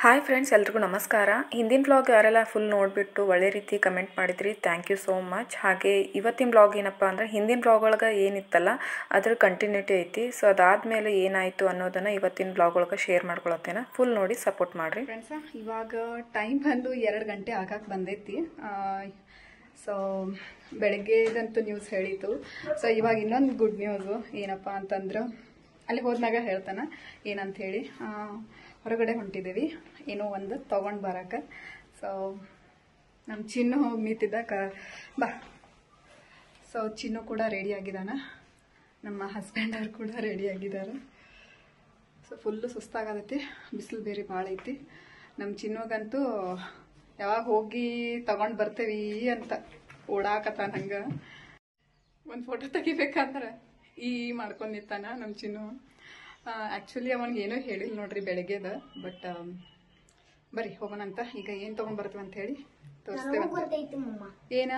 Hi friends, ಎಲ್ರಿಗೂ ನಮಸ್ಕಾರ. ಹಿಂದಿನ ವ್ಲಾಗ್ ಯಾರೆಲ್ಲ ಫುಲ್ ನೋಡಿಬಿಟ್ಟು ಒಳ್ಳೆ ರೀತಿ ಕಮೆಂಟ್ ಮಾಡಿದ್ರಿ, ಥ್ಯಾಂಕ್ ಯು ಸೋ ಮಚ್. ಹಾಗೆ ಇವತ್ತಿನ ವ್ಲಾಗ್ ಏನಪ್ಪ ಅಂದರೆ ಹಿಂದಿನ ವ್ಲಾಗ್ ಒಳಗೆ ಏನಿತ್ತಲ್ಲ ಅದ್ರ ಕಂಟಿನ್ಯೂಟಿ ಐತಿ. ಸೊ ಅದಾದಮೇಲೆ ಏನಾಯಿತು ಅನ್ನೋದನ್ನು ಇವತ್ತಿನ ವ್ಲಾಗ್ ಒಳಗೆ ಶೇರ್ ಮಾಡ್ಕೊಳತ್ತೇನೆ. ಫುಲ್ ನೋಡಿ ಸಪೋರ್ಟ್ ಮಾಡಿರಿ ಫ್ರೆಂಡ್ಸ. ಇವಾಗ ಟೈಮ್ ಬಂದು 2 ಗಂಟೆ ಆಗಕ್ಕೆ ಬಂದೈತಿ. ಸೊ ಬೆಳಗ್ಗೆದಂತೂ ನ್ಯೂಸ್ ಹೇಳಿತು. ಸೊ ಇವಾಗ ಇನ್ನೊಂದು ಗುಡ್ ನ್ಯೂಸು ಏನಪ್ಪ ಅಂತಂದ್ರೆ ಅಲ್ಲಿ ಹೋದ್ನಾಗ ಹೇಳ್ತಾನೆ ಏನಂತ ಹೇಳಿ. ಹೊರಗಡೆ ಹೊಂಟಿದ್ದೀವಿ ಏನೋ ಒಂದು ತೊಗೊಂಡು ಬರೋಕೆ. ಸೊ ನಮ್ಮ ಚಿನ್ನು ಮೀತಿದ್ದ ಬಾ. ಸೊ ಚಿನ್ನು ಕೂಡ ರೆಡಿ ಆಗಿದ್ದಾನೆ, ನಮ್ಮ ಹಸ್ಬೆಂಡ್ ಅವ್ರು ಕೂಡ ರೆಡಿ ಆಗಿದ್ದಾರೆ. ಸೊ ಫುಲ್ಲು ಸುಸ್ತಾಗತೈತಿ, ಬಿಸಿಲು ಬೇರೆ ಭಾಳ ಐತಿ. ನಮ್ಮ ಚಿನ್ನಗಂತೂ ಯಾವಾಗ ಹೋಗಿ ತಗೊಂಡು ಬರ್ತೇವಿ ಅಂತ ಓಡಾಕತ್ತಾನ. ಹಂಗೆ ಒಂದು ಫೋಟೋ ತೆಗಿಬೇಕಂದ್ರೆ ಮಾಡ್ಕೊಂಡು ನಿಂತಾನ ನಮ್ಮ ಚಿನ್ನು. ಆ್ಯಕ್ಚುಲಿ ಅವನಿಗೆ ಏನೋ ಹೇಳಿಲ್ಲ ನೋಡ್ರಿ ಬೆಳಗ್ಗೆದ. ಬಟ್ ಬರ್ರಿ ಹೋಗೋಣಂತ. ಈಗ ಏನು ತೊಗೊಂಡು ಬರ್ತೀವಿ ಅಂತ ಹೇಳಿ ತೋರಿಸ್ತೇವೆ. ಏನ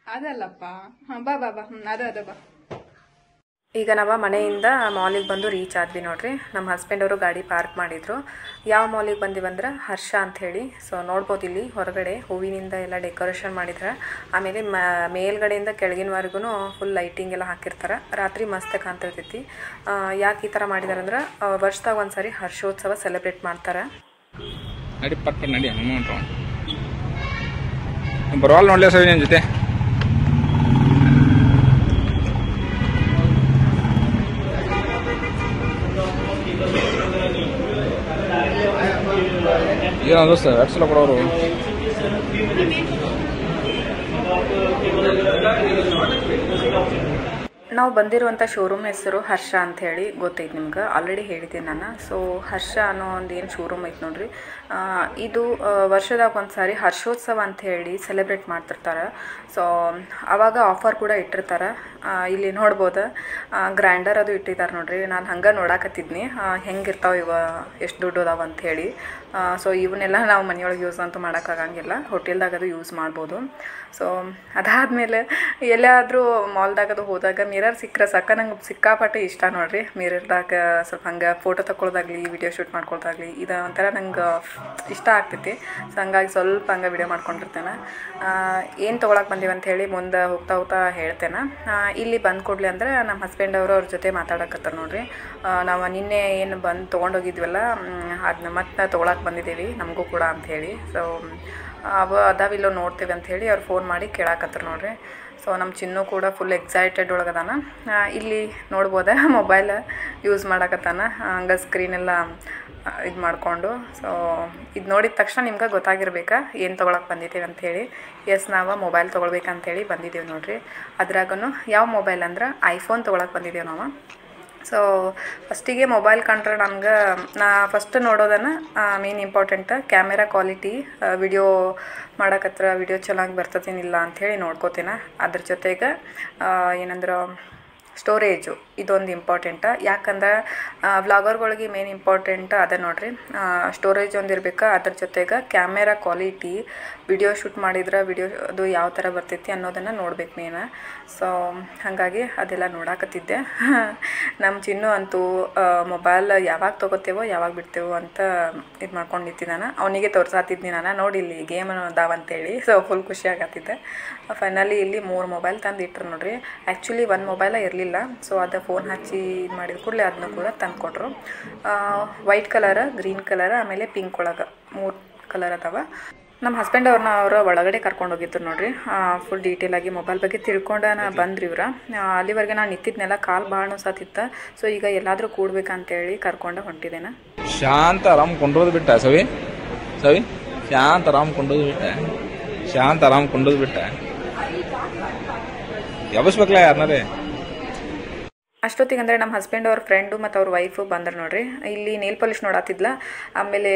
ಅದಲ್ಲಪ್ಪ, ಬಾ ಬಾ ಬಾ. ಅದ ಬಾ. ಈಗ ನಾವು ಮನೆಯಿಂದ ಮಾಲಿಗೆ ಬಂದು ರೀಚ್ ಆದ್ವಿ ನೋಡ್ರಿ. ನಮ್ಮ ಹಸ್ಬೆಂಡ್ ಅವರು ಗಾಡಿ ಪಾರ್ಕ್ ಮಾಡಿದ್ರು. ಯಾವ ಮಾಲಿಗೆ ಬಂದಿವಂದ್ರೆ ಹರ್ಷ ಅಂಥೇಳಿ. ಸೊ ನೋಡ್ಬೋದು ಇಲ್ಲಿ ಹೊರಗಡೆ ಹೂವಿನಿಂದ ಎಲ್ಲ ಡೆಕೋರೇಷನ್ ಮಾಡಿದ್ರೆ. ಆಮೇಲೆ ಮೇಲ್ಗಡೆಯಿಂದ ಕೆಳಗಿನವರೆಗೂ ಫುಲ್ ಲೈಟಿಂಗ್ ಎಲ್ಲ ಹಾಕಿರ್ತಾರೆ. ರಾತ್ರಿ ಮಸ್ತ್ ಕಾಣ್ತಿರ್ತೈತಿ. ಯಾಕೆ ಈ ಥರ ಮಾಡಿದಾರೆ ಅಂದ್ರೆ ವರ್ಷದಾಗ ಒಂದ್ಸರಿ ಹರ್ಷೋತ್ಸವ ಸೆಲೆಬ್ರೇಟ್ ಮಾಡ್ತಾರೆ. ನಡಿ ಪಟ್ ನಡಿ ಬರೋಲ್ಲ ನೋಡ್ಲಿ ಸರ್ ನಿನ್ನ ಜೊತೆ. ಏನೋ ದೋಸ್ತ ವ್ಯಾಕ್ಸಿನ್ ಕೊಡೋರು. ನಾವು ಬಂದಿರುವಂಥ ಶೋರೂಮ್ ಹೆಸರು ಹರ್ಷ ಅಂಥೇಳಿ ಗೊತ್ತೈತೆ ನಿಮ್ಗೆ, ಆಲ್ರೆಡಿ ಹೇಳಿದ್ದೀನಿ ನಾನು. ಸೊ ಹರ್ಷ ಅನ್ನೋ ಒಂದು ಏನು ಶೋರೂಮ್ ಐತೆ ನೋಡ್ರಿ, ಇದು ವರ್ಷದಾಗ ಒಂದು ಸಾರಿ ಹರ್ಷೋತ್ಸವ ಅಂಥೇಳಿ ಸೆಲೆಬ್ರೇಟ್ ಮಾಡ್ತಿರ್ತಾರೆ. ಸೊ ಆವಾಗ ಆಫರ್ ಕೂಡ ಇಟ್ಟಿರ್ತಾರೆ. ಇಲ್ಲಿ ನೋಡ್ಬೋದು ಗ್ರೈಂಡರ್ ಅದು ಇಟ್ಟಿದ್ದಾರೆ ನೋಡ್ರಿ. ನಾನು ಹಂಗೆ ನೋಡಾಕತ್ತಿದ್ನಿ ಹೆಂಗಿರ್ತಾವೆ ಇವ, ಎಷ್ಟು ದುಡ್ಡು ಅದಾವ ಅಂಥೇಳಿ. ಸೊ ಇವನ್ನೆಲ್ಲ ನಾವು ಮನೆಯೊಳಗೆ ಯೂಸ್ ಅಂತೂ ಮಾಡೋಕ್ಕಾಗಂಗಿಲ್ಲ, ಹೋಟೆಲ್ದಾಗ ಅದು ಯೂಸ್ ಮಾಡ್ಬೋದು. ಸೊ ಅದಾದಮೇಲೆ ಎಲ್ಲಾದರೂ ಮಾಲ್ದಾಗ ಅದು ಹೋದಾಗ ಮಿರರ್ ಸಿಕ್ಕರೆ ಸಾಕ. ನಂಗೆ ಸಿಕ್ಕಾಪಟ್ಟೆ ಇಷ್ಟ ನೋಡ್ರಿ ಮಿರರ್ದಾಗ ಸ್ವಲ್ಪ ಹಂಗೆ ಫೋಟೋ ತಗೊಳ್ಳೋದಾಗಲಿ ವಿಡಿಯೋ ಶೂಟ್ ಮಾಡ್ಕೊಳ್ಳೋದಾಗಲಿ ಇದು ಒಂಥರ ನಂಗೆ ಇಷ್ಟ ಆಗ್ತೈತಿ. ಸೊ ಹಂಗಾಗಿ ಸ್ವಲ್ಪ ಹಂಗೆ ವಿಡಿಯೋ ಮಾಡ್ಕೊಂಡಿರ್ತೇನೆ. ಏನು ತೊಗೊಳಕ್ಕೆ ಬಂದೀವಿ ಅಂಥೇಳಿ ಮುಂದೆ ಹೋಗ್ತಾ ಹೇಳ್ತೇನೆ. ಇಲ್ಲಿ ಬಂದು ಕೊಡಲಿ ಅಂದರೆ ನಮ್ಮ ಹಸ್ಬೆಂಡ್ ಅವರು ಅವ್ರ ಜೊತೆ ಮಾತಾಡಕತ್ತಾರೆ ನೋಡ್ರಿ. ನಾವು ನಿನ್ನೆ ಏನು ಬಂದು ತೊಗೊಂಡೋಗಿದ್ವಲ್ಲ ಅದನ್ನ ಮತ್ತೆ ತೊಗೊಳಕ್ಕೆ ಬಂದಿದ್ದೀವಿ ನಮಗೂ ಕೂಡ ಅಂಥೇಳಿ. ಸೊ ಅದಾವಿಲ್ಲೋ ನೋಡ್ತೀವಿ ಅಂಥೇಳಿ ಅವ್ರು ಫೋನ್ ಮಾಡಿ ಕೇಳಾಕತ್ತಾರೆ ನೋಡ್ರಿ. ಸೊ ನಮ್ಮ ಚಿನ್ನು ಕೂಡ ಫುಲ್ ಎಕ್ಸೈಟೆಡ್ ಒಳಗದಾನ. ಇಲ್ಲಿ ನೋಡ್ಬೋದ ಮೊಬೈಲ್ ಯೂಸ್ ಮಾಡಕತ್ತಾನ, ಹಂಗೆ ಸ್ಕ್ರೀನೆಲ್ಲ ಇದು ಮಾಡಿಕೊಂಡು. ಸೊ ಇದು ನೋಡಿದ ತಕ್ಷಣ ನಿಮ್ಗೆ ಗೊತ್ತಾಗಿರ್ಬೇಕಾ ಏನು ತೊಗೊಳಕ್ಕೆ ಬಂದಿದ್ದೀವಿ ಅಂಥೇಳಿ. ಎಸ್ ನಾವು ಮೊಬೈಲ್ ತೊಗೊಳ್ಬೇಕಂತೇಳಿ ಬಂದಿದ್ದೀವಿ ನೋಡ್ರಿ. ಅದ್ರಾಗೂ ಯಾವ ಮೊಬೈಲ್ ಅಂದ್ರೆ ಐಫೋನ್ ತೊಗೊಳಕ್ಕೆ ಬಂದಿದ್ದೀವಿ ನಾವು. ಸೊ ಫಸ್ಟಿಗೆ ಮೊಬೈಲ್ ಕಂಡ್ರೆ ನಮ್ಗೆ ನಾ ಫಸ್ಟ್ ನೋಡೋದನ್ನು main important camera quality, video ಮಾಡಕತ್ರ ವಿಡಿಯೋ ಚೆನ್ನಾಗಿ ಬರ್ತದೇನಿಲ್ಲ ಅಂಥೇಳಿ ನೋಡ್ಕೋತೀನಿ. ಅದ್ರ ಜೊತೆಗೆ ಏನಂದ್ರೆ ಸ್ಟೋರೇಜು ಇದೊಂದು ಇಂಪಾರ್ಟೆಂಟ್. ಯಾಕಂದ್ರೆ ವ್ಲಾಗರ್ಗಳಿಗೆ ಮೇನ್ ಇಂಪಾರ್ಟೆಂಟ್ ಅದೇ ನೋಡ್ರಿ, ಸ್ಟೋರೇಜ್ ಒಂದು ಇರಬೇಕು. ಅದ್ರ ಜೊತೆಗೆ ಕ್ಯಾಮೆರಾ ಕ್ವಾಲಿಟಿ, ವಿಡಿಯೋ ಶೂಟ್ ಮಾಡಿದ್ರೆ ವಿಡಿಯೋ ಅದು ಯಾವ ಥರ ಬರ್ತೈತಿ ಅನ್ನೋದನ್ನು ನೋಡ್ಬೇಕು ಮೇನ. ಸೊ ಹಾಗಾಗಿ ಅದೆಲ್ಲ ನೋಡಾಕತ್ತಿದ್ದೆ. ನಮ್ಮ ಚಿನ್ನು ಅಂತೂ ಮೊಬೈಲ್ ಯಾವಾಗ ತೊಗೋತೇವೋ ಯಾವಾಗ ಬಿಡ್ತೇವೋ ಅಂತ ಇದು ಮಾಡ್ಕೊಂಡು ನಿಂತಿದ್ದಾನೆ. ಅವನಿಗೆ ತೋರ್ಸಾತಿದ್ನಿ ನಾನು, ನೋಡಿ ಇಲ್ಲಿ ಗೇಮ್ ಅದಾವಂತೇಳಿ. ಸೊ ಫುಲ್ ಖುಷಿ ಆಗತ್ತಿದ್ದೆ. ಫೈನಲಿ ಇಲ್ಲಿ 3 ಮೊಬೈಲ್ ತಂದು ಇಟ್ಟರು ನೋಡ್ರಿ. ಆ್ಯಕ್ಚುಲಿ 1 ಮೊಬೈಲ ಇರಲಿಲ್ಲ. ಸೊ ಅದು ಫೋನ್ ಹಚ್ಚಿ ಇದು ಮಾಡಿದ ಕೂಡಲೇ ಅದನ್ನು ಕೂಡ ತಂದು ಕೊಟ್ಟರು. ವೈಟ್ ಕಲರ್, ಗ್ರೀನ್ ಕಲರ್, ಆಮೇಲೆ ಪಿಂಕ್ ಒಳಗೆ 3 ಕಲರ್ ಅದಾವ. ನಮ್ಮ ಹಸ್ಬೆಂಡ್ ಅವ್ರ ಒಳಗಡೆ ಕರ್ಕೊಂಡು ಹೋಗಿದ್ರು ನೋಡ್ರಿ. ಫುಲ್ ಡೀಟೇಲಾಗಿ ಮೊಬೈಲ್ ಬಗ್ಗೆ ತಿಳ್ಕೊಂಡು ಬಂದ್ರಿ ಇವ್ರ. ಅಲ್ಲಿವರೆಗೆ ನಾನು ನಿಂತಿದ್ನೆಲ್ಲ ಕಾಲು ಭಾಳ ನೋಸಾತಿತ್ತು. ಸೊ ಈಗ ಎಲ್ಲಾದರೂ ಕೂಡ್ಬೇಕಂತೇಳಿ ಕರ್ಕೊಂಡು ಹೊಂಟಿದ್ದೇನೆ. ಶಾಂತ ಆರಾಮ್ ಕೊಂಡೋದು ಬಿಟ್ಟ ಸವಿ ಶಾಂತ ಆರಾಮ್ ಕೊಂಡೋದು ಬಿಟ್ಟ ಯಾವಸ್ಬೇಕಲ್ಲ ಯಾರನ್ನಾರೇ. ಅಷ್ಟೊತ್ತಿಗೆ ಅಂದರೆ ನಮ್ಮ ಹಸ್ಬೆಂಡ್ ಅವ್ರ ಫ್ರೆಂಡು ಮತ್ತು ಅವ್ರ ವೈಫು ಬಂದರು ನೋಡ್ರಿ. ಇಲ್ಲಿ ನೇಲ್ ಪಾಲಿಶ್ ನೋಡತ್ತಿದ್ಲ. ಆಮೇಲೆ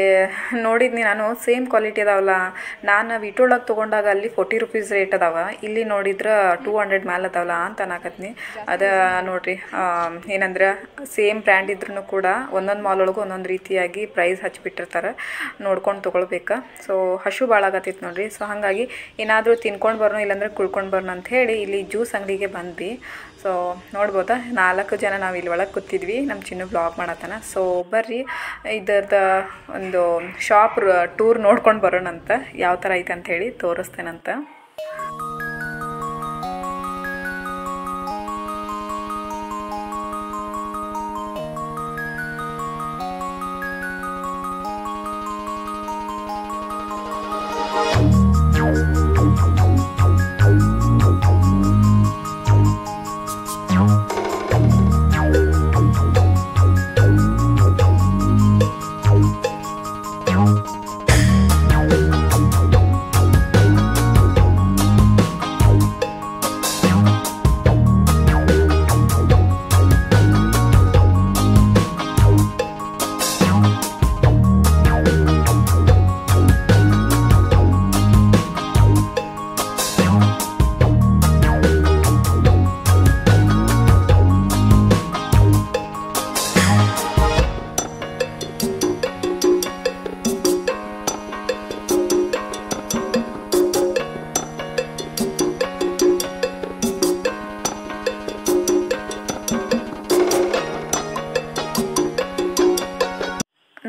ನೋಡಿದ್ನಿ ನಾನು, ಸೇಮ್ ಕ್ವಾಲಿಟಿ ಅದಾವಲ್ಲ. ನಾನು ವಿಟೋಳಗೆ ತೊಗೊಂಡಾಗ ಅಲ್ಲಿ 40 ರೂಪೀಸ್ ರೇಟ್ ಅದಾವ, ಇಲ್ಲಿ ನೋಡಿದ್ರೆ 200 ಮೇಲೆ ಅದಾವಲ್ಲ ಅಂತ ಅನ್ನಕತ್ನಿ. ಅದು ನೋಡ್ರಿ ಏನಂದ್ರೆ ಸೇಮ್ ಬ್ರ್ಯಾಂಡ್ ಇದ್ರೂ ಕೂಡ ಒಂದೊಂದು ಮಾಲ್ ಒಳಗೂ ಒಂದೊಂದು ರೀತಿಯಾಗಿ ಪ್ರೈಸ್ ಹಚ್ಚಿಬಿಟ್ಟಿರ್ತಾರೆ, ನೋಡ್ಕೊಂಡು ತೊಗೊಳ್ಬೇಕು. ಸೊ ಹಶು ಭಾಳ ಆಗತ್ತಿತ್ತು ನೋಡ್ರಿ. ಸೊ ಹಾಗಾಗಿ ಏನಾದರೂ ತಿನ್ಕೊಂಡು ಬರೋಣ ಇಲ್ಲಾಂದ್ರೆ ಕುಳ್ಕೊಂಡು ಬರೋಣ ಅಂತ ಹೇಳಿ ಇಲ್ಲಿ ಜ್ಯೂಸ್ ಅಂಗಡಿಗೆ ಬಂದ್ವಿ. ಸೊ ನೋಡ್ಬೋದಾ 4 ಜನ ನಾವು ಇಲ್ಲಿ ಒಳಗೆ ಕೂತಿದ್ವಿ, ನಮ್ಮ ಚಿನ್ನು ಬ್ಲಾಗ್ ಮಾಡತ್ತಾನ. ಸೊ ಬರ್ರಿ ಇದರದ ಒಂದು ಶಾಪ್ ಟೂರ್ ನೋಡ್ಕೊಂಡು ಬರೋಣಂತ, ಯಾವ ಥರ ಐತೆ ಅಂತ ಹೇಳಿ ತೋರಿಸ್ತೇನಂತ.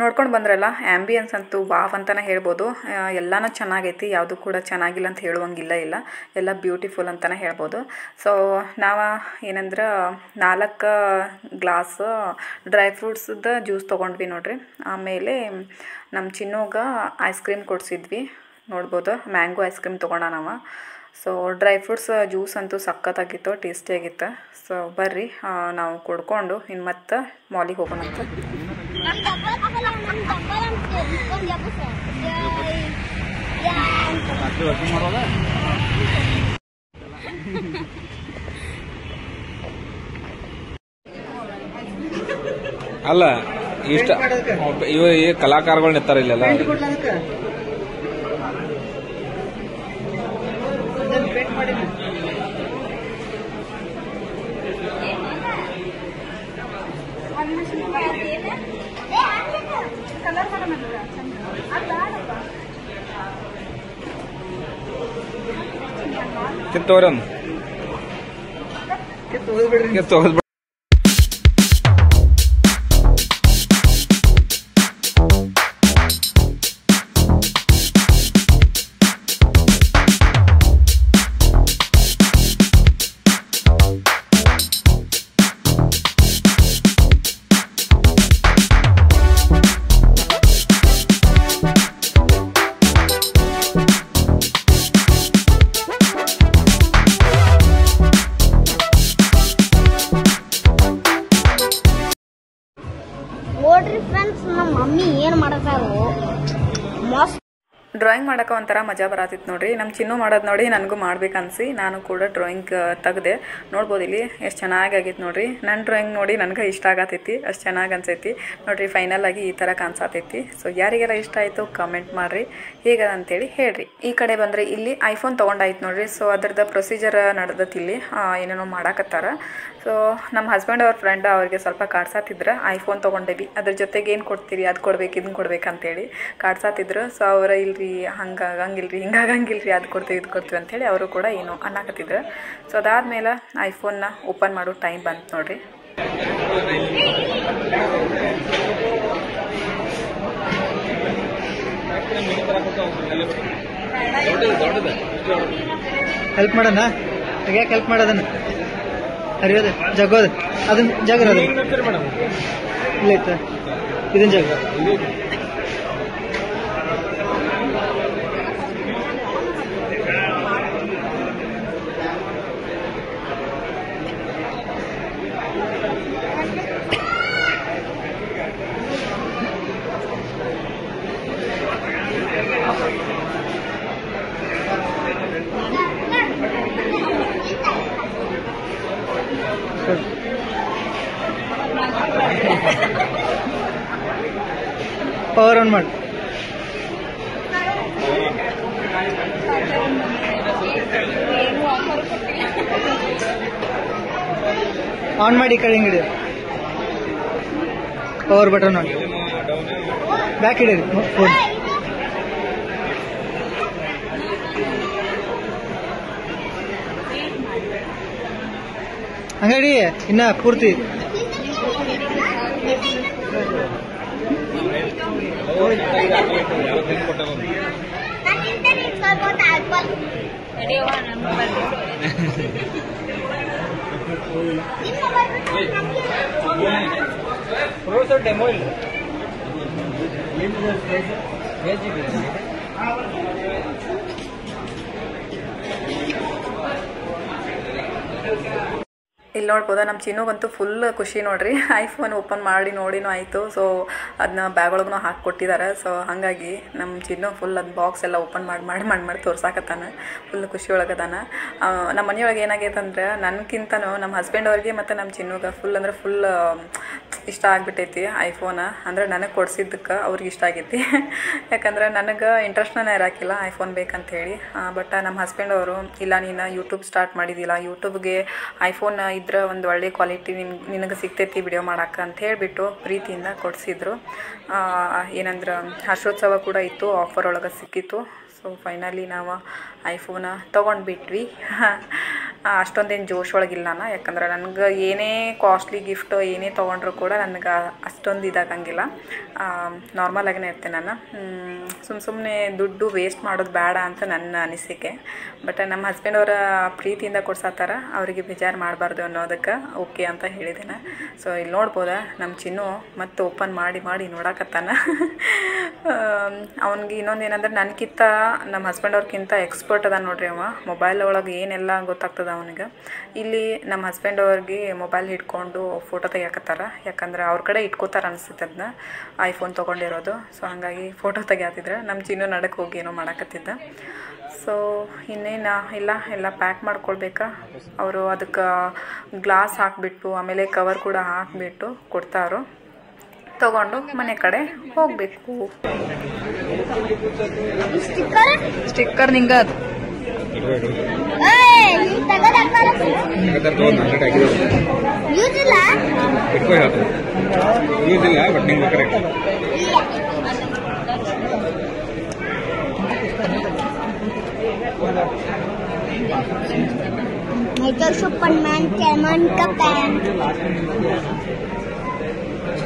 ನೋಡ್ಕೊಂಡು ಬಂದ್ರಲ್ಲ, ಆ್ಯಂಬಿಯನ್ಸ್ ಅಂತೂ ವಾವ್ ಅಂತಲೇ ಹೇಳ್ಬೋದು. ಎಲ್ಲನೂ ಚೆನ್ನಾಗೈತಿ, ಯಾವುದು ಕೂಡ ಚೆನ್ನಾಗಿಲ್ಲ ಅಂತ ಹೇಳುವಂಗಿಲ್ಲ, ಎಲ್ಲ ಬ್ಯೂಟಿಫುಲ್ ಅಂತಲೇ ಹೇಳ್ಬೋದು. ಸೊ ನಾವು ಏನಂದ್ರೆ 4 ಗ್ಲಾಸ್ ಡ್ರೈ ಫ್ರೂಟ್ಸ್ದ ಜ್ಯೂಸ್ ತೊಗೊಂಡ್ವಿ ನೋಡ್ರಿ. ಆಮೇಲೆ ನಮ್ಮ ಚಿನ್ನೋಗ ಐಸ್ ಕ್ರೀಮ್ ಕೊಡಿಸಿದ್ವಿ, ನೋಡ್ಬೋದು ಮ್ಯಾಂಗೋ ಐಸ್ ಕ್ರೀಮ್ ತೊಗೊಂಡ ನಾವು. ಸೊ ಡ್ರೈ ಫ್ರೂಟ್ಸ್ ಜ್ಯೂಸ್ ಅಂತೂ ಸಖತ್ತಾಗಿತ್ತು, ಟೇಸ್ಟಿಯಾಗಿತ್ತು. ಸೊ ಬರ್ರಿ ನಾವು ಕುಡ್ಕೊಂಡು ಇನ್ನು ಮತ್ತೆ ಮಾಲಿಗೆ ಹೋಗೋಣಂತ. ಅಲ್ಲ ಇಷ್ಟ ಇವ ಕಲಾಕಾರಗಳು ನಿಂತಾರ ಇಲ್ಲೆಲ್ಲ. ಕಿತ್ತೋರನ್ ಕಿತ್ತೋದ್ ಡ್ರಾಯಿಂಗ್ ಮಾಡೋಕೆ ಒಂಥರ ಮಜಾ ಬರತ್ತಿತ್ತು ನೋಡ್ರಿ. ನಮ್ಮ ಚಿನ್ನು ಮಾಡೋದು ನೋಡಿ ನನಗೂ ಮಾಡ್ಬೇಕನ್ಸಿ ನಾನು ಕೂಡ ಡ್ರಾಯಿಂಗ್ ತೆಗ್ದೆ. ನೋಡ್ಬೋದು ಇಲ್ಲಿ ಎಷ್ಟು ಚೆನ್ನಾಗಿ ಆಗೈತೆ ನೋಡ್ರಿ. ನನ್ನ ಡ್ರಾಯಿಂಗ್ ನೋಡಿ ನನಗೆ ಇಷ್ಟ ಆಗತೈತಿ, ಅಷ್ಟು ಚೆನ್ನಾಗಿ ಅನ್ಸೈತಿ ನೋಡ್ರಿ. ಫೈನಲ್ ಆಗಿ ಈ ಥರ ಕಾಣಿಸತೈತಿ. ಸೊ ಯಾರಿಗೆಲ್ಲ ಇಷ್ಟ ಆಯಿತು ಕಮೆಂಟ್ ಮಾಡಿರಿ, ಹೇಗದ ಅಂತೇಳಿ ಹೇಳ್ರಿ. ಈ ಕಡೆ ಬಂದರೆ ಇಲ್ಲಿ ಐಫೋನ್ ತೊಗೊಂಡಾಯ್ತು ನೋಡ್ರಿ. ಸೊ ಅದ್ರದ್ದು ಪ್ರೊಸೀಜರ್ ನಡೆದತ್ತು ಇಲ್ಲಿ, ಏನೇನೋ ಮಾಡಾಕತ್ತಾರ. ಸೊ ನಮ್ಮ ಹಸ್ಬೆಂಡ್ ಅವ್ರ ಫ್ರೆಂಡ್ ಅವ್ರಿಗೆ ಸ್ವಲ್ಪ ಕಾಡ್ಸಾತಿದ್ರು, ಐಫೋನ್ ತೊಗೊಂಡೇವಿ ಅದ್ರ ಜೊತೆಗೆ ಏನು ಕೊಡ್ತೀರಿ, ಅದು ಕೊಡ್ಬೇಕು ಇದನ್ನು ಕೊಡ್ಬೇಕಂತೇಳಿ ಕಾಡ್ಸಾತಿದ್ರು. ಸೊ ಅವ್ರು ಇಲ್ರಿ ಹಂಗಾಗಂಗಿಲ್ರಿ ಹಿಂಗಾಗಂಗಿಲ್ರಿ, ಅದು ಕೊಡ್ತೀವಿ ಇದು ಕೊಡ್ತೀವಿ ಅಂಥೇಳಿ ಅವರು ಕೂಡ ಏನು ಅನ್ನಕತ್ತಿದ್ರು. ಸೊ ಅದಾದಮೇಲೆ ಐಫೋನ್ನ ಓಪನ್ ಮಾಡೋ ಟೈಮ್ ಬಂತು ನೋಡ್ರಿ. ಹೆಲ್ಪ್ ಮಾಡೋಣ, ಯಾಕೆ ಹೆಲ್ಪ್ ಮಾಡೋದನ್ನ ಹರಿಯೋದು ಜಗ್ಗೋದು ಅದನ್ನ ಜಗ್ರೋದು ಇಲ್ಲ ಇತ್ತು ಇದನ್ನ ಜಗ್ಗ ಪವರ್ ಆನ್ ಮಾಡಿ. ಆನ್ ಮಾಡಿ ಈ ಕಡೆ ಹಿಂಗಿಡಿ, ಪವರ್ ಬಟನ್ ಆನ್, ಬ್ಯಾಕ್ ಇಡೀರಿ ಫೋನ್. ಅಂಗಡಿ ಇನ್ನ ಪೂರ್ತಿ ಡೆಮೋ ಇಲ್ಲ ಇಲ್ಲಿ ನೋಡ್ಬೋದಾ ನಮ್ಮ ಚಿನ್ನುಗಂತೂ ಫುಲ್ ಖುಷಿ ನೋಡ್ರಿ ಐಫೋನ್ ಓಪನ್ ಮಾಡಿ ನೋಡಿನೂ ಆಯಿತು. ಸೊ ಅದನ್ನ ಬ್ಯಾಗ್ ಒಳಗೂ ಹಾಕಿ ಕೊಟ್ಟಿದ್ದಾರೆ. ಸೊ ಹಾಗಾಗಿ ನಮ್ಮ ಚಿನ್ನು ಫುಲ್ ಅದು ಬಾಕ್ಸ್ ಎಲ್ಲ ಓಪನ್ ಮಾಡಿ ತೋರ್ಸಾಕತ್ತಾನ. ಫುಲ್ ಖುಷಿ ಒಳಗದಾನ. ನಮ್ಮ ಮನೆಯೊಳಗೆ ಏನಾಗೈತೆ ಅಂದ್ರೆ ನನಗಿಂತನೂ ನಮ್ಮ ಹಸ್ಬೆಂಡ್ ಅವ್ರಿಗೆ ಮತ್ತು ನಮ್ಮ ಚಿನ್ನುಗೆ ಫುಲ್ ಇಷ್ಟ ಆಗಿಬಿಟ್ಟೈತಿ ಐಫೋನ. ಅಂದರೆ ನನಗೆ ಕೊಡ್ಸಿದ್ದಕ್ಕೆ ಅವ್ರಿಗೆ ಇಷ್ಟ ಆಗೈತಿ. ಯಾಕಂದ್ರೆ ನನಗೆ ಇಂಟ್ರೆಸ್ಟ್ನೇ ಇರಾಕಿಲ್ಲ ಐಫೋನ್ ಬೇಕಂತೇಳಿ. ಬಟ್ ನಮ್ಮ ಹಸ್ಬೆಂಡ್ ಅವರು ಇಲ್ಲ ನೀನು ಯೂಟ್ಯೂಬ್ ಸ್ಟಾರ್ಟ್ ಮಾಡಿದ್ದಿಲ್ಲ, ಯೂಟ್ಯೂಬ್ಗೆ ಐಫೋನ್ ಇದ್ರೆ ಒಂದು ಒಳ್ಳೆ ಕ್ವಾಲಿಟಿ ನಿನಗೆ ಸಿಗ್ತೈತಿ ವಿಡಿಯೋ ಮಾಡಕ್ಕೆ ಅಂತ ಹೇಳಿಬಿಟ್ಟು ಪ್ರೀತಿಯಿಂದ ಕೊಡಿಸಿದ್ರು. ಏನಂದ್ರೆ ಹರ್ಷೋತ್ಸವ ಕೂಡ ಇತ್ತು, ಆಫರ್ ಒಳಗೆ ಸಿಕ್ಕಿತ್ತು. ಸೊ ಫೈನಲಿ ನಾವು ಐಫೋನ ತೊಗೊಂಡ್ಬಿಟ್ವಿ. ಅಷ್ಟೊಂದೇನು ಜೋಶ್ ಒಳಗಿಲ್ಲ ನಾನು. ಯಾಕಂದ್ರೆ ನನಗೆ ಏನೇ ಕಾಸ್ಟ್ಲಿ ಗಿಫ್ಟ್ ಏನೇ ತೊಗೊಂಡ್ರು ಕೂಡ ನನಗೆ ಅಷ್ಟೊಂದು ಇದಾಗಂಗಿಲ್ಲ. ನಾರ್ಮಲಾಗಿನೇ ಇರ್ತೇನೆ ನಾನು. ಸುಮ್ಮನೆ ದುಡ್ಡು ವೇಸ್ಟ್ ಮಾಡೋದು ಬೇಡ ಅಂತ ನನ್ನ ಅನಿಸಿಕೆ. ಬಟ್ ನಮ್ಮ ಹಸ್ಬೆಂಡ್ ಅವರ ಪ್ರೀತಿಯಿಂದ ಕೊಡ್ಸತ್ತಾರ, ಅವರಿಗೆ ಬೇಜಾರು ಮಾಡಬಾರ್ದು ಅನ್ನೋದಕ್ಕೆ ಓಕೆ ಅಂತ ಹೇಳಿದ್ದೇನೆ. ಸೊ ಇಲ್ಲಿ ನೋಡ್ಬೋದಾ ನಮ್ಮ ಚಿನ್ನು ಮತ್ತೆ ಓಪನ್ ಮಾಡಿ ನೋಡಕತ್ತಾನ. ಅವ್ನಿಗೆ ಇನ್ನೊಂದು ಏನಂದ್ರೆ ನನಗಿಂತ ನಮ್ಮ ಹಸ್ಬೆಂಡ್ ಅವ್ರಿಗಿಂತ ಎಕ್ಸ್ಪರ್ಟ್ ಅದ ನೋಡ್ರಿ ಅವ. ಮೊಬೈಲ್ ಒಳಗೆ ಏನೆಲ್ಲ ಗೊತ್ತಾಗ್ತದೆ ಅವನಿಗೆ. ಇಲ್ಲಿ ನಮ್ಮ ಹಸ್ಬೆಂಡ್ ಅವ್ರಿಗೆ ಮೊಬೈಲ್ ಹಿಡ್ಕೊಂಡು ಫೋಟೋ ತೆಗಿಯಾಕತ್ತಾರ. ಯಾಕಂದ್ರೆ ಅವ್ರ ಕಡೆ ಇಟ್ಕೋತಾರೆ ಅನಿಸುತ್ತೆ ಅದನ್ನ, ಐಫೋನ್ ತೊಗೊಂಡಿರೋದು. ಸೊ ಹಾಗಾಗಿ ಫೋಟೋ ತೆಗಿಯಾತಿದ್ರೆ ನಮ್ಮ ಚಿನ್ನು ನಡಕ್ಕೆ ಹೋಗಿ ಏನೋ ಮಾಡಾಕತ್ತಿದ್ದ. ಸೊ ಇನ್ನೇನು ಎಲ್ಲ ಪ್ಯಾಕ್ ಮಾಡ್ಕೊಳ್ಬೇಕಾ. ಅವರು ಅದಕ್ಕೆ ಗ್ಲಾಸ್ ಹಾಕಿಬಿಟ್ಟು ಆಮೇಲೆ ಕವರ್ ಕೂಡ ಹಾಕಿಬಿಟ್ಟು ಕೊಡ್ತಾರೋ. ತಗೊಂಡು ಮನೆ ಕಡೆ ಹೋಗಬೇಕು. ಸ್ಟಿಕ್ಕರ್ ನಿಂಗ ಅದು Michael Superman, Cameron Captain.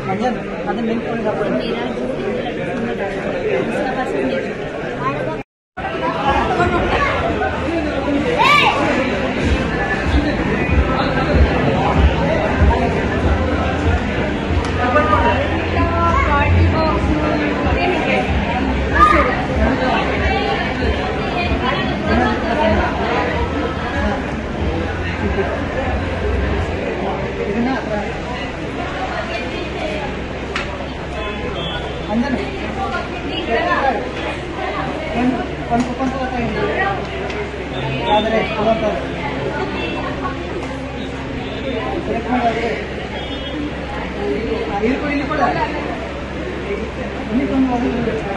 ಅದನ್ನ ನಿಂತ್ಕೊಂಡು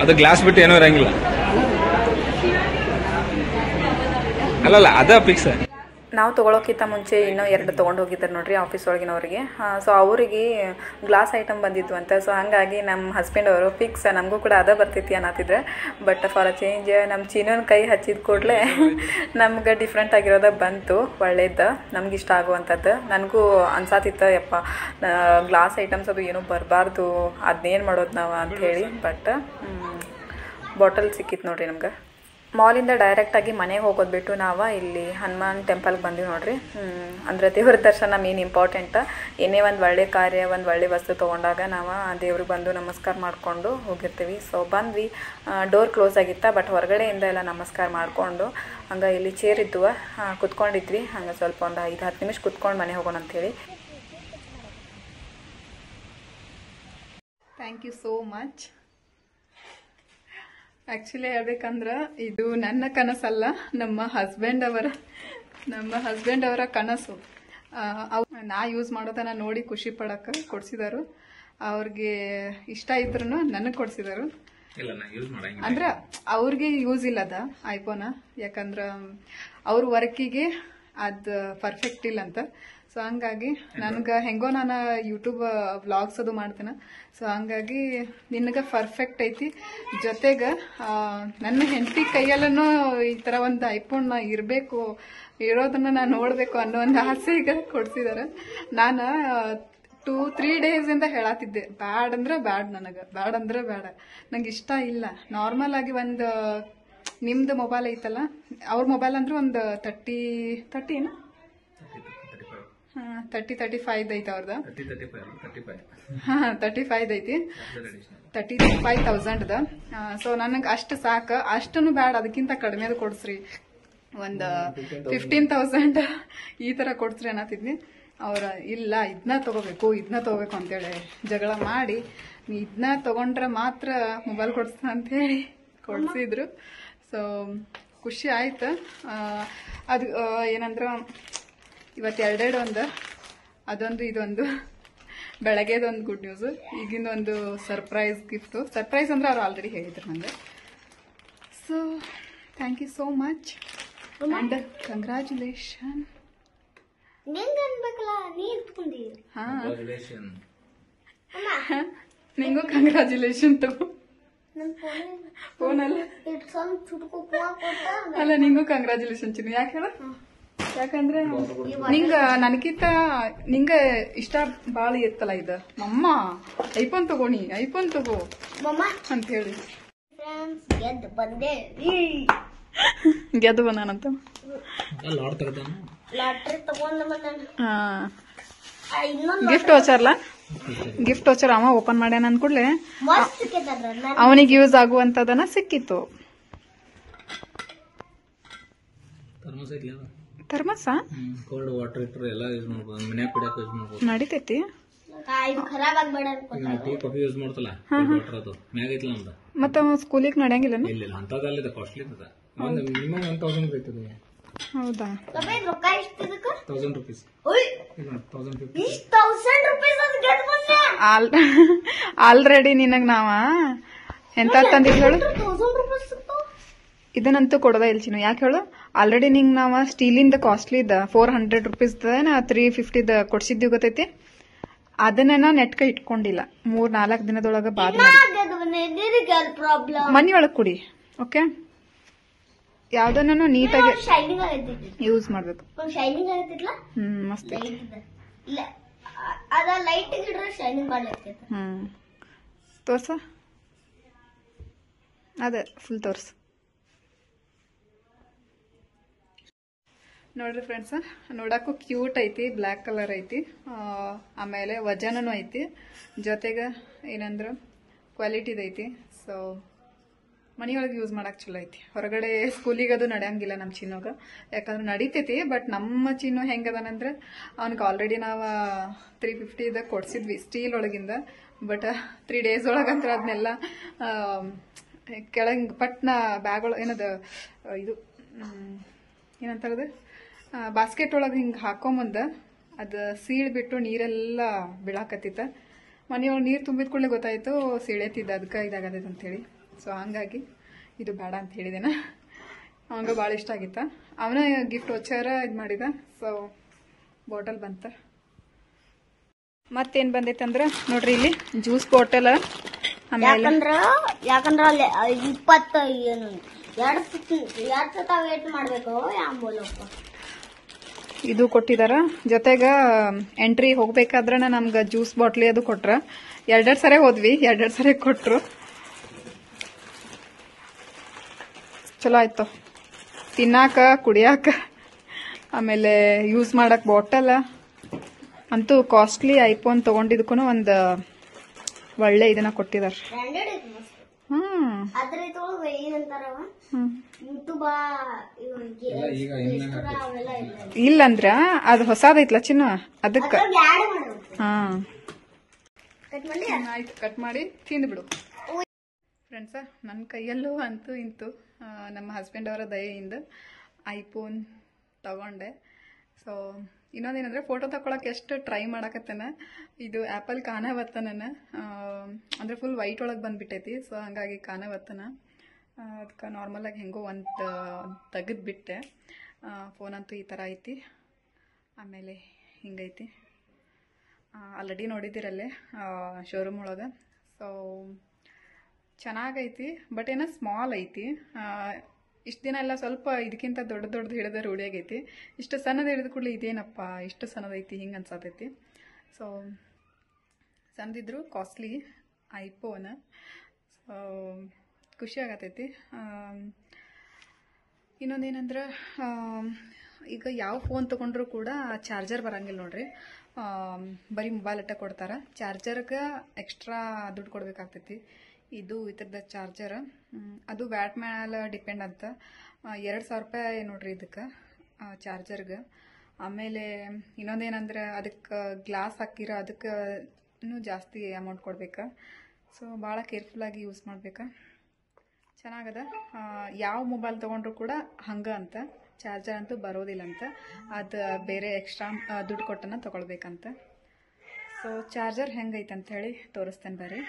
ಅದು ಗ್ಲಾಸ್ ಬಿಟ್ಟು ಏನೂ ಇರಂಗಿಲ್ಲ. ಅಲ್ಲಲ್ಲ ಅದ ಫಿಕ್ಸ್. ನಾವು ತೊಗೊಳೋಕ್ಕಿಂತ ಮುಂಚೆ ಇನ್ನೂ 2 ತೊಗೊಂಡು ಹೋಗಿದ್ದಾರೆ ನೋಡ್ರಿ ಆಫೀಸ್ ಒಳಗಿನವ್ರಿಗೆ. ಸೊ ಅವರಿಗೆ ಗ್ಲಾಸ್ ಐಟಮ್ ಬಂದಿದ್ವು ಅಂತ. ಸೊ ಹಾಗಾಗಿ ನಮ್ಮ ಹಸ್ಬೆಂಡ್ ಅವರು ಫಿಕ್ಸ್ ನಮಗೂ ಕೂಡ ಅದ ಬರ್ತೈತಿ ಅನ್ನತ್ತಿದ್ರೆ. ಬಟ್ ಫಾರ್ ಅ ಚೇಂಜ್ ನಮ್ಮ ಚಿನ್ನನ ಕೈ ಹಚ್ಚಿದ ಕೂಡಲೇ ನಮ್ಗೆ ಡಿಫ್ರೆಂಟ್ ಆಗಿರೋದ ಬಂತು. ಒಳ್ಳೇದು, ನಮ್ಗೆ ಇಷ್ಟ ಆಗುವಂಥದ್ದು. ನನಗೂ ಅನ್ಸಾತಿತ್ತು ಯಪ್ಪ ಗ್ಲಾಸ್ ಐಟಮ್ಸ್ ಅದು ಏನೂ ಬರಬಾರ್ದು, ಅದನ್ನೇನು ಮಾಡೋದು ನಾವು ಅಂಥೇಳಿ. ಬಟ್ ಬಾಟಲ್ ಸಿಕ್ಕಿತ್ತು ನೋಡ್ರಿ ನಮ್ಗೆ. ಮಾಲಿಂದ ಡೈರೆಕ್ಟಾಗಿ ಮನೆಗೆ ಹೋಗೋದು ಬಿಟ್ಟು ನಾವು ಇಲ್ಲಿ ಹನುಮಾನ್ ಟೆಂಪಲ್ಗೆ ಬಂದಿವಿ ನೋಡ್ರಿ. ಅಂದರೆ ದೇವ್ರ ದರ್ಶನ ಮೇನ್ ಇಂಪಾರ್ಟೆಂಟ್. ಏನೇ ಒಂದು ಒಳ್ಳೆ ಕಾರ್ಯ ಒಂದು ಒಳ್ಳೆ ವಸ್ತು ತೊಗೊಂಡಾಗ ನಾವು ದೇವ್ರಿಗೆ ಬಂದು ನಮಸ್ಕಾರ ಮಾಡಿಕೊಂಡು ಹೋಗಿರ್ತೀವಿ. ಸೊ ಬಂದ್ವಿ, ಡೋರ್ ಕ್ಲೋಸ್ ಆಗಿತ್ತ. ಬಟ್ ಹೊರಗಡೆಯಿಂದ ಎಲ್ಲ ನಮಸ್ಕಾರ ಮಾಡಿಕೊಂಡು ಹಂಗೆ ಇಲ್ಲಿ ಚೇರ್ ಇದ್ದುವ ಕುತ್ಕೊಂಡಿದ್ವಿ. ಹಂಗೆ ಸ್ವಲ್ಪ ಒಂದು 5-10 ನಿಮಿಷ ಕುತ್ಕೊಂಡು ಮನೆ ಹೋಗೋಣ ಅಂಥೇಳಿ. Thank you so much. Actually ಹೇಳ್ಬೇಕಂದ್ರೆ ಇದು ನನ್ನ ಕನಸಲ್ಲ, ನಮ್ಮ ಹಸ್ಬೆಂಡ್ ಅವರ ಕನಸು. ನಾ ಯೂಸ್ ಮಾಡೋದನ್ನ ನೋಡಿ ಖುಷಿ ಪಡಕ್ಕೆ ಕೊಡ್ಸಿದಾರು. ಅವ್ರಿಗೆ ಇಷ್ಟ ಇದ್ರು ನನಗೆ ಕೊಡ್ಸಿದಾರು. ಅಂದ್ರೆ ಅವ್ರಿಗೆ ಯೂಸ್ ಇಲ್ಲದ ಐಫೋನ. ಯಾಕಂದ್ರೆ ಅವ್ರ ವರ್ಕಿಗೆ ಅದು ಪರ್ಫೆಕ್ಟ್ ಇಲ್ಲ ಅಂತ. ಸೊ ಹಂಗಾಗಿ ನನಗೆ ಹೆಂಗೋ ನಾನು ಯೂಟ್ಯೂಬ್ ವ್ಲಾಗ್ಸ್ ಅದು ಮಾಡ್ತೇನೆ. ಸೊ ಹಂಗಾಗಿ ನಿನಗೆ ಪರ್ಫೆಕ್ಟ್ ಐತಿ. ಜೊತೆಗೆ ನನ್ನ ಹೆಂಡತಿ ಕೈಯಲ್ಲೂ ಈ ಥರ ಒಂದು ಐಫೋನ್ ಇರಬೇಕು, ಇರೋದನ್ನ ನಾನು ನೋಡಬೇಕು ಅನ್ನೋ ಒಂದು ಆಸೆಗೆ ಕೊಡ್ಸಿದಾರೆ. ನಾನು 2-3 ಡೇಸಿಂದ ಹೇಳತ್ತಿದ್ದೆ, ಬ್ಯಾಡ್ ಅಂದ್ರೆ ಬ್ಯಾಡ್, ನನಗೆ ಬ್ಯಾಡ್ ಅಂದ್ರೆ ಬೇಡ, ನಂಗೆ ಇಷ್ಟ ಇಲ್ಲ. ನಾರ್ಮಲ್ ಆಗಿ ಒಂದು ನಿಮ್ದು ಮೊಬೈಲ್ ಐತಲ್ಲ, ಅವ್ರ ಮೊಬೈಲ್ ಅಂದ್ರೆ ಒಂದು 35 ಐತಿ ಅವ್ರದ್ದು. 35 ಐತಿ, 35,000ದ. ಸೊ ನನಗೆ ಅಷ್ಟು ಸಾಕು, ಅಷ್ಟನ್ನು ಬ್ಯಾಡ, ಅದಕ್ಕಿಂತ ಕಡಿಮೆದು ಕೊಡ್ಸ್ರಿ, ಒಂದು 15,000 ಈ ಥರ ಕೊಡ್ಸ್ರಿ ಅನ್ನತ್ತಿದ್ನಿ. ಅವ್ರ ಇಲ್ಲ ಇದನ್ನ ತಗೋಬೇಕು ಅಂತೇಳಿ ಜಗಳ ಮಾಡಿ, ನೀ ಇದನ್ನ ತಗೊಂಡ್ರೆ ಮಾತ್ರ ಮೊಬೈಲ್ ಕೊಡ್ಸ್ತಾ ಅಂತೇಳಿ ಕೊಡ್ಸಿದ್ರು. ಸೊ ಖುಷಿ ಆಯ್ತು. ಅದು ಏನಂದ್ರೆ ಇವತ್ತು ಎರಡೆರಡು ಒಂದು, ಅದೊಂದು ಇದೊಂದು, ಬೆಳಗ್ಗೆದೊಂದು ಗುಡ್ ನ್ಯೂಸು, ಈಗಿನ ಒಂದು ಸರ್ಪ್ರೈಸ್ ಗಿಫ್ಟು. ಸರ್ಪ್ರೈಸ್ ಅಂದ್ರೆ ಅವ್ರು ಆಲ್ರೆಡಿ ಹೇಳಿದ್ರು ನನಗೆ. So thank you so much and congratulation. ನಿಂಗೂ ಕಂಗ್ರ್ಯಾಚುಲೇಷನ್ ತಗೋ. ಫೋನಲ್ಲ ಅಲ್ಲ, ನಿಂಗೂ ಕಂಗ್ರ್ಯಾಚುಲೇಷನ್ ಚಿನ್ನು. ಯಾಕೆ ಹೇಳ? ಯಾಕಂದ್ರೆ ನನಗಿಂತ ನಿಂಗ ಇಷ್ಟ ಬಾಳ ಇತ್ತಲ್ಲ ಇದು, ಮಮ್ಮ ಐಫೋನ್ ತಗೋಣಿ, ಐಫೋನ್ ತಗೋ ಅಂತ ಹೇಳಿ ಗೆದ್ದು ಬಂದಾನಂತ. ಗಿಫ್ಟ್ ವೋಚರ್ ಅವ ಓಪನ್ ಮಾಡ್ಯಾನ ಅಂದ್ಕೂಡ್ಲೆ ಅವನಿಗೆ ಯೂಸ್ ಆಗುವಂತದನ್ನ ಸಿಕ್ಕಿತ್ತು. ಥರ್ಮಸ ಕೋಲ್ಡ್ ವಾಟರ್ ಇಟ್ಟರೆ ಎಲ್ಲ ಯೂಸ್ ಮಾಡ್ಬೋದು, ಮನ್ಯಾಗ ಕುಡಿಯಕ್ಕೆ ಯೂಸ್ ಮಾಡ್ಬೋದು, ನಡೀತೈತಿ. ಟೀ ಕಾಫಿ ಯೂಸ್ ಮಾಡ್ತಲ್ಲ, ವಾಟರ್ ಅದು ಮ್ಯಾಗ ಐತಲ್ಲ ನಮ್ದು. ಮತ್ತ ಸ್ಕೂಲಿಗೆ ನಡೆಯಂಗಿಲ್ಲ? ಇಲ್ಲ ಅಂತದಲ್ಲಿದೆ, ಕಾಸ್ಟ್ಲಿ ಇದೆ. ಒಂದು ಮಿನಿಮಮ್ 1,000 ಬೇಕದು. ಹೌದಾ? 1,000 rupees. ಆಲ್ರೆಡಿ ನಿನಗ್ ನಾವ ಎಂತ ತಂದಿದ್ ಹೇಳು, ಇದನ್ನಂತೂ ಕೊಡೋದ ಇಲ್ಚಿನು. ಯಾಕೆ ಹೇಳು, ಆಲ್ರೆಡಿ ನಿಂಗ್ ನಾವ ಸ್ಟೀಲಿಂದ ಕಾಸ್ಟ್ಲಿ ಇದ್ದ 400 rupees 350 ಕೊಡ್ಸಿದ್ವಿ, ಗೊತ್ತೈತಿ? ಅದನ್ನ ನೆಟ್ಕ ಇಟ್ಕೊಂಡಿಲ್ಲ. 3-4 ದಿನದೊಳಗ ಬಾದ್ ಮನಿಯೊಳಗ್ ಕುಡಿ. ಓಕೆ, ಯಾವ್ದನ್ನ ನೀಟಾಗಿ ಯೂಸ್ ಮಾಡ್ಬೇಕು. ಮಸ್ತ್. ತೋರ್ಸ, ಅದೇ ಫುಲ್ ತೋರ್ಸ. ನೋಡ್ರಿ ಫ್ರೆಂಡ್ಸ್, ನೋಡಕ್ಕೂ ಕ್ಯೂಟ್ ಐತಿ, ಬ್ಲ್ಯಾಕ್ ಕಲರ್ ಐತಿ, ಆಮೇಲೆ ವಜನೂ ಐತಿ, ಜೊತೆಗೆ ಏನಂದ್ರೆ ಕ್ವಾಲಿಟಿದೈತಿ. ಸೊ ಮನೆಯೊಳಗೆ ಯೂಸ್ ಮಾಡಕ್ಕೆ ಚಲೋ ಐತಿ. ಹೊರಗಡೆ ಸ್ಕೂಲಿಗೆ ಅದು ನಡೆಯಂಗಿಲ್ಲ ನಮ್ಮ ಚಿನ್ನೋಗ, ಯಾಕಂದ್ರೆ ನಡೀತೈತಿ. ಬಟ್ ನಮ್ಮ ಚಿನ್ನು ಹೆಂಗದಾನಂದ್ರೆ ಅವ್ನಿಗೆ ಆಲ್ರೆಡಿ ನಾವು 350 ಕೊಡ್ಸಿದ್ವಿ ಸ್ಟೀಲ್ ಒಳಗಿಂದ. ಬಟ್ 3 days ಒಳಗಂತ್ರ ಅದನ್ನೆಲ್ಲ ಕೆಳಗೆ ಪಟ್ನ ಬ್ಯಾಗ್ ಒಳಗೆ ಏನದು ಇದು ಏನಂತಾರದು ಬಾಸ್ಕೆಟ್ ಒಳಗೆ ಹಿಂಗೆ ಹಾಕೊಂಬಂದ ಅದು ಸೀಳ್ಬಿಟ್ಟು ನೀರೆಲ್ಲ ಬೀಳಾಕತ್ತಿತ್ತ. ಮನೆಯೊಳಗೆ ನೀರು ತುಂಬಿದ ಕೂಡಲೇ ಗೊತ್ತಾಯ್ತು ಸೀಳೆತ್ತಿದ್ದ, ಅದಕ್ಕೆ ಇದಾಗತೈತೆ ಅಂತೇಳಿ. ಸೊ ಹಂಗಾಗಿ ಇದು ಬೇಡ ಅಂತ ಹೇಳಿದೇನ. ಅವಂಗ ಭಾಳ ಇಷ್ಟ ಆಗಿತ್ತ, ಅವನ ಗಿಫ್ಟ್ ವೋಚರ ಇದು ಮಾಡಿದ. ಸೊ ಬಾಟಲ್ ಬಂತ. ಮತ್ತೇನು ಬಂದೈತೆ ಅಂದ್ರೆ ನೋಡ್ರಿ, ಇಲ್ಲಿ ಜ್ಯೂಸ್ ಬಾಟಲ್, ಆಮೇಲೆ ಯಾಕಂದ್ರ ಅಲ್ಲಿ 20 ಏನು 2 ಸತ ವೇಟ್ ಮಾಡ್ಬೇಕು. ಇದು ಕೊಟ್ಟಿದಾರ. ಜೊತೆಗೆ ಎಂಟ್ರಿ ಹೋಗ್ಬೇಕಾದ್ರೆ ನಮ್ಗೆ ಜ್ಯೂಸ್ ಬಾಟ್ಲಿ ಅದು ಕೊಟ್ರ. 2 ಸರಿ ಹೋದ್ವಿ, 2 ಸರಿ ಕೊಟ್ರು. ಚಲೋ ಆಯ್ತು ತಿನ್ನಾಕ, ಕುಡಿಯಾಕ, ಆಮೇಲೆ ಯೂಸ್ ಮಾಡಕ್ ಬಾಟಲ್. ಅಂತೂ ಕಾಸ್ಟ್ಲಿ ಐಫೋನ್ ತಗೊಂಡಿದ್ಕೂ ಒಂದು ಒಳ್ಳೆ ಇದನ್ನ ಕೊಟ್ಟಿದಾರ. ಇಲ್ಲಂದ್ರ ಅದು ಹೊಸಾದೈತ್ಲ ಚಿನ್ನ, ಅದಕ್ಕ. ಆಯ್ತು, ಕಟ್ ಮಾಡಿ ತಿಂದ್ಬಿಡು. ಫ್ರೆಂಡ್ಸ, ನನ್ನ ಕೈಯಲ್ಲೂ ಅಂತೂ ಇಂತೂ ನಮ್ಮ ಹಸ್ಬೆಂಡ್ ಅವರ ದಯೆಯಿಂದ ಐಫೋನ್ ತಗೊಂಡೆ. ಸೊ ಇನ್ನೊಂದೇನಂದ್ರೆ ಫೋಟೋ ತಗೊಳಕ್ಕೆ ಎಷ್ಟು ಟ್ರೈ ಮಾಡಕತ್ತೇನ. ಇದು ಆ್ಯಪಲ್ ಕಾಣವತ್ತನ, ಅಂದರೆ ಫುಲ್ ವೈಟ್ ಒಳಗೆ ಬಂದ್ಬಿಟ್ಟೈತಿ. ಸೊ ಹಂಗಾಗಿ ಕಾಣವತ್ತನ, ಅದಕ್ಕೆ ನಾರ್ಮಲಾಗಿ ಹೆಂಗೋ ಒಂದು ತೆಗೆದ್ಬಿಟ್ಟೆ. ಫೋನ್ ಅಂತೂ ಈ ಥರ ಐತಿ. ಆಮೇಲೆ ಹಿಂಗೈತಿ, ಆಲ್ರೆಡಿ ನೋಡಿದ್ದೀರಲ್ಲೇ ಶೋರೂಮ್ ಒಳಗೆ. ಸೊ ಚೆನ್ನಾಗೈತಿ, ಬಟ್ ಏನೋ ಸ್ಮಾಲ್ ಐತಿ. ಇಷ್ಟು ದಿನ ಎಲ್ಲ ಸ್ವಲ್ಪ ಇದಕ್ಕಿಂತ ದೊಡ್ಡದು ಹಿಡಿದ ರೂಢಿಯಾಗೈತಿ. ಇಷ್ಟು ಸಣ್ಣದು ಹಿಡಿದ ಕೂಡಲೇ ಇದೇನಪ್ಪ ಇಷ್ಟು ಸಣ್ಣದೈತಿ ಹಿಂಗೆ ಅನ್ಸತೈತಿ. ಸೊ ಸಣ್ಣದಿದ್ರು ಕಾಸ್ಟ್ಲಿ ಐಫೋನ್. ಸೊ ಖುಷಿ ಆಗತೈತಿ. ಇನ್ನೊಂದೇನಂದ್ರೆ ಈಗ ಯಾವ ಫೋನ್ ತೊಗೊಂಡ್ರೂ ಕೂಡ ಚಾರ್ಜರ್ ಬರಂಗಿಲ್ಲ ನೋಡ್ರಿ. ಬರೀ ಮೊಬೈಲ್ ಅಟ್ಟ ಕೊಡ್ತಾರೆ. ಚಾರ್ಜರ್ಗೆ ಎಕ್ಸ್ಟ್ರಾ ದುಡ್ಡು ಕೊಡ್ಬೇಕಾಗ್ತೈತಿ. ಇದು ಇದ್ರದ್ದು ಚಾರ್ಜರ್, ಅದು ವ್ಯಾಟ್ ಮೇಲೆ ಡಿಪೆಂಡ್ ಅಂತ. 2,000 ರೂಪಾಯಿ ನೋಡ್ರಿ ಇದಕ್ಕೆ ಚಾರ್ಜರ್ಗೆ. ಆಮೇಲೆ ಇನ್ನೊಂದೇನಂದ್ರೆ ಅದಕ್ಕೆ ಗ್ಲಾಸ್ ಹಾಕಿರೋ ಅದಕ್ಕೆ ಇನ್ನೂ ಜಾಸ್ತಿ ಅಮೌಂಟ್ ಕೊಡ್ಬೇಕು. ಸೊ ಭಾಳ ಕೇರ್ಫುಲ್ಲಾಗಿ ಯೂಸ್ ಮಾಡ್ಬೇಕು. ಚೆನ್ನಾಗದ. ಯಾವ ಮೊಬೈಲ್ ತೊಗೊಂಡ್ರು ಕೂಡ ಹಂಗೆ ಅಂತ, ಚಾರ್ಜರ್ ಅಂತೂ ಬರೋದಿಲ್ಲ ಅಂತ, ಅದು ಬೇರೆ ಎಕ್ಸ್ಟ್ರಾ ದುಡ್ಡು ಕೊಟ್ಟನ ತೊಗೊಳ್ಬೇಕಂತ. ಸೊ ಚಾರ್ಜರ್ ಹೆಂಗೈತೆ ಅಂಥೇಳಿ ತೋರಿಸ್ತೇನೆ ಬರ್ರಿ.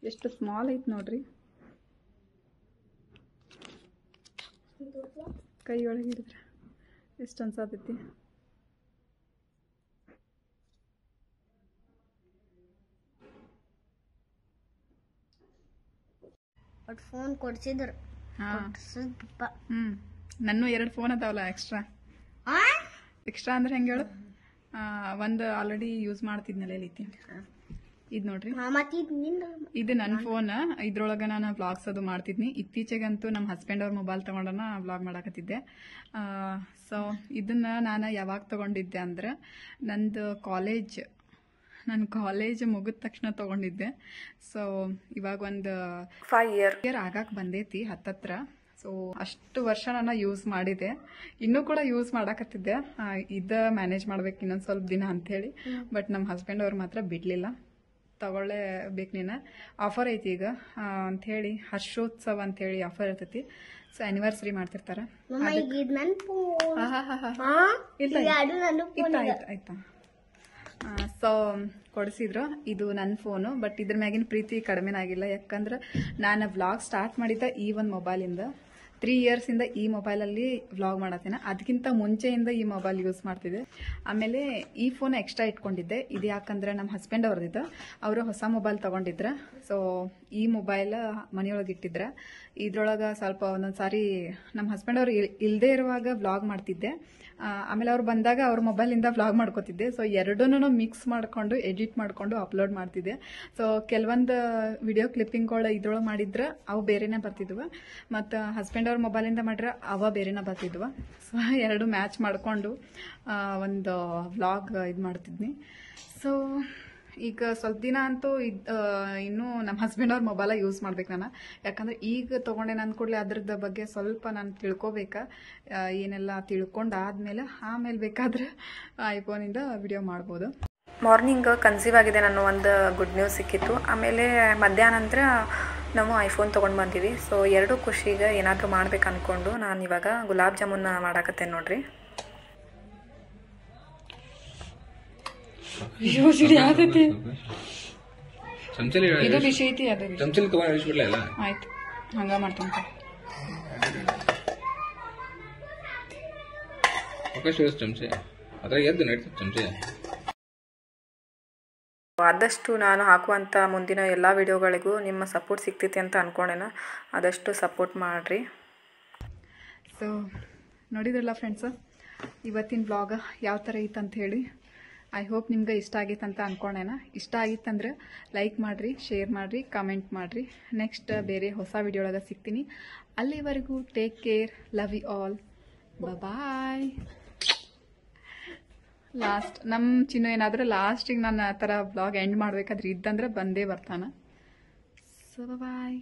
ಎಷ್ಟು ಸ್ಮಾಲ್ ಐತೆ ನೋಡ್ರಿ, ಕೈ ಒಳಗೆ ಹಿಡಿದ್ರೆ ಎಷ್ಟು ಅನ್ಸಾತೈತಿ. But phone ಕೊಡ್ಸಿದ್ರು. ನನ್ನ 2 ಫೋನ್ ಅದಾವಲ್ಲ ಎಕ್ಸ್ಟ್ರಾ ಅಂದ್ರೆ ಹೆಂಗೆ ಹೇಳು, ಒಂದು ಆಲ್ರೆಡಿ ಯೂಸ್ ಮಾಡ್ತಿದ್ನಲ್ಲ ಐತಿ. ಇದು ನೋಡ್ರಿ, ಇದು ನನ್ನ ಫೋನ್. ಇದ್ರೊಳಗೆ ನಾನು ವ್ಲಾಗ್ಸ್ ಅದು ಮಾಡ್ತಿದ್ನಿ. ಇತ್ತೀಚೆಗಂತೂ ನಮ್ಮ ಹಸ್ಬೆಂಡ್ ಅವ್ರ ಮೊಬೈಲ್ ತೊಗೊಂಡನ ವ್ಲಾಗ್ ಮಾಡಕತ್ತಿದ್ದೆ. ಸೊ ಇದನ್ನ ನಾನು ಯಾವಾಗ ತೊಗೊಂಡಿದ್ದೆ ಅಂದ್ರೆ ನನ್ನ ಕಾಲೇಜ್ ಮುಗಿದ ತಕ್ಷಣ ತೊಗೊಂಡಿದ್ದೆ. ಸೊ ಇವಾಗ ಒಂದು 5 ಇಯರ್ ಆಗಾಕ್ ಬಂದೈತಿ ಹತ್ತತ್ರ. ಸೊ ಅಷ್ಟು ವರ್ಷ ನಾನು ಯೂಸ್ ಮಾಡಿದೆ, ಇನ್ನೂ ಕೂಡ ಯೂಸ್ ಮಾಡಾಕತ್ತಿದ್ದೆ. ಮ್ಯಾನೇಜ್ ಮಾಡ್ಬೇಕು ಇನ್ನೊಂದು ಸ್ವಲ್ಪ ದಿನ ಅಂಥೇಳಿ. ಬಟ್ ನಮ್ಮ ಹಸ್ಬೆಂಡ್ ಅವ್ರು ಮಾತ್ರ ಬಿಡಲಿಲ್ಲ. ತಗೊಳ್ಳೇಬೇಕು ನೀನು, ಆಫರ್ ಐತಿ ಈಗ ಅಂಥೇಳಿ, ಹರ್ಷೋತ್ಸವ ಅಂಥೇಳಿ ಆಫರ್ ಇರ್ತೈತಿ. ಸೊ ಆ್ಯನಿವರ್ಸರಿ ಮಾಡ್ತಿರ್ತಾರೆ. ಆಯ್ತಾ. ಸೊ ಕೊಡಿಸಿದ್ರು. ಇದು ನನ್ನ ಫೋನು, ಬಟ್ ಇದ್ರ ಮ್ಯಾಗಿನ ಪ್ರೀತಿ ಕಡಿಮೆನಾಗಿಲ್ಲ. ಯಾಕಂದ್ರೆ ನಾನು ವ್ಲಾಗ್ ಸ್ಟಾರ್ಟ್ ಮಾಡಿದ್ದ ಈ ಒಂದು ಮೊಬೈಲಿಂದ 3 ಇಯರ್ಸಿಂದ ಈ ಮೊಬೈಲಲ್ಲಿ ವ್ಲಾಗ್ ಮಾಡತ್ತೇನೆ. ಅದಕ್ಕಿಂತ ಮುಂಚೆಯಿಂದ ಈ ಮೊಬೈಲ್ ಯೂಸ್ ಮಾಡ್ತಿದ್ದೆ. ಆಮೇಲೆ ಈ ಫೋನ್ ಎಕ್ಸ್ಟ್ರಾ ಇಟ್ಕೊಂಡಿದ್ದೆ. ಇದು ಯಾಕಂದ್ರೆ ನಮ್ಮ ಹಸ್ಬೆಂಡ್ ಅವ್ರದ್ದಿದ್ದು, ಅವರು ಹೊಸ ಮೊಬೈಲ್ ತೊಗೊಂಡಿದ್ರು. ಸೊ ಈ ಮೊಬೈಲ್ ಮನೆಯೊಳಗೆ ಇಟ್ಟಿದ್ರೆ ಇದ್ರೊಳಗೆ ಸ್ವಲ್ಪ ಒಂದೊಂದು ಸಾರಿ ನಮ್ಮ ಹಸ್ಬೆಂಡ್ ಅವ್ರು ಇಲ್ಲದೆ ಇರುವಾಗ ವ್ಲಾಗ್ ಮಾಡ್ತಿದ್ದೆ. ಆಮೇಲೆ ಅವ್ರು ಬಂದಾಗ ಅವ್ರ ಮೊಬೈಲಿಂದ ವ್ಲಾಗ್ ಮಾಡ್ಕೋತಿದ್ದೆ. ಸೊ ಎರಡನ್ನೂ ಮಿಕ್ಸ್ ಮಾಡಿಕೊಂಡು ಎಡಿಟ್ ಮಾಡಿಕೊಂಡು ಅಪ್ಲೋಡ್ ಮಾಡ್ತಿದ್ದೆ. ಸೊ ಕೆಲವೊಂದು ವಿಡಿಯೋ ಕ್ಲಿಪ್ಪಿಂಗ್ಗಳು ಇದ್ರೊಳಗೆ ಮಾಡಿದ್ರೆ ಅವು ಬೇರೆನೇ ಬರ್ತಿದ್ವು, ಮತ್ತು ಹಸ್ಬೆಂಡ್ ಅವ್ರ ಮೊಬೈಲಿಂದ ಮಾಡ್ರೆ ಅವ ಬೇರೆನೇ ಬರ್ತಿದ್ವು. ಸೊ ಎರಡು ಮ್ಯಾಚ್ ಮಾಡಿಕೊಂಡು ಒಂದು ವ್ಲಾಗ್ ಇದು ಮಾಡ್ತಿದ್ನಿ. ಸೊ ಈಗ ಸ್ವಲ್ಪ ದಿನ ಅಂತೂ ಇನ್ನೂ ನಮ್ಮ ಹಸ್ಬೆಂಡ್ ಅವ್ರ ಮೊಬೈಲ ಯೂಸ್ ಮಾಡ್ಬೇಕು ನಾನು. ಯಾಕಂದ್ರೆ ಈಗ ತೊಗೊಂಡೆ ನನ್ನ ಕೂಡಲೇ ಅದ್ರದ್ದು ಬಗ್ಗೆ ಸ್ವಲ್ಪ ನಾನು ತಿಳ್ಕೊಬೇಕಾ, ಏನೆಲ್ಲ ತಿಳ್ಕೊಂಡಾದ್ಮೇಲೆ ಆಮೇಲೆ ಬೇಕಾದ್ರೆ ಐಫೋನಿಂದ ವಿಡಿಯೋ ಮಾಡ್ಬೋದು. ಮಾರ್ನಿಂಗ್ ಕನ್ಸೀವ್ ಆಗಿದೆ ನಾನು ಒಂದು ಗುಡ್ ನ್ಯೂಸ್ ಸಿಕ್ಕಿತ್ತು. ಆಮೇಲೆ ಮಧ್ಯಾಹ್ನ ನಂತರ ನಾವು ಐಫೋನ್ ತೊಗೊಂಡು ಬಂದೀವಿ. ಸೊ ಎರಡೂ ಖುಷಿಗೆ ಏನಾದರೂ ಮಾಡ್ಬೇಕು ಅಂದ್ಕೊಂಡು ನಾನು ಇವಾಗ ಗುಲಾಬ್ ಜಾಮೂನ್ ಮಾಡಾಕತ್ತೇನೆ ನೋಡ್ರಿ. ಇದು ಬಿಸಿ ಐತಿ, ಅದು ಆಯ್ತು ಹಂಗ ಮಾಡ್ತೀನಿ. ಆದಷ್ಟು ನಾನು ಹಾಕುವಂಥ ಮುಂದಿನ ಎಲ್ಲ ವಿಡಿಯೋಗಳಿಗೂ ನಿಮ್ಮ ಸಪೋರ್ಟ್ ಸಿಗ್ತೈತಿ ಅಂತ ಅಂದ್ಕೊಂಡೇನ. ಆದಷ್ಟು ಸಪೋರ್ಟ್ ಮಾಡಿರಿ. ಸೊ ನೋಡಿದ್ರಲ್ಲ ಫ್ರೆಂಡ್ಸ್, ಇವತ್ತಿನ ಬ್ಲಾಗ್ ಯಾವ ಥರ ಇತ್ತಂತ ಹೇಳಿ. ಐ ಹೋಪ್ ನಿಮ್ಗೆ ಇಷ್ಟ ಆಗೈತೆ ಅಂತ ಅಂದ್ಕೊಂಡೇನ. ಇಷ್ಟ ಆಗಿತ್ತಂದ್ರೆ ಲೈಕ್ ಮಾಡಿರಿ, ಶೇರ್ ಮಾಡಿರಿ, ಕಮೆಂಟ್ ಮಾಡಿರಿ. ನೆಕ್ಸ್ಟ್ ಬೇರೆ ಹೊಸ ವಿಡಿಯೋ ಒಳಗೆ ಸಿಗ್ತೀನಿ. ಅಲ್ಲಿವರೆಗೂ take care, love you all, bye. Last ನಮ್ಮ ಚಿನ್ನು ಏನಾದರೂ ಲಾಸ್ಟಿಗೆ ನಾನು ಆ ಥರ ಬ್ಲಾಗ್ ಎಂಡ್ ಮಾಡಬೇಕಾದ್ರೆ ಇದ್ದಂದ್ರೆ ಬಂದೇ ಬರ್ತಾನೆ. ಸೊ ಬಾಯ್.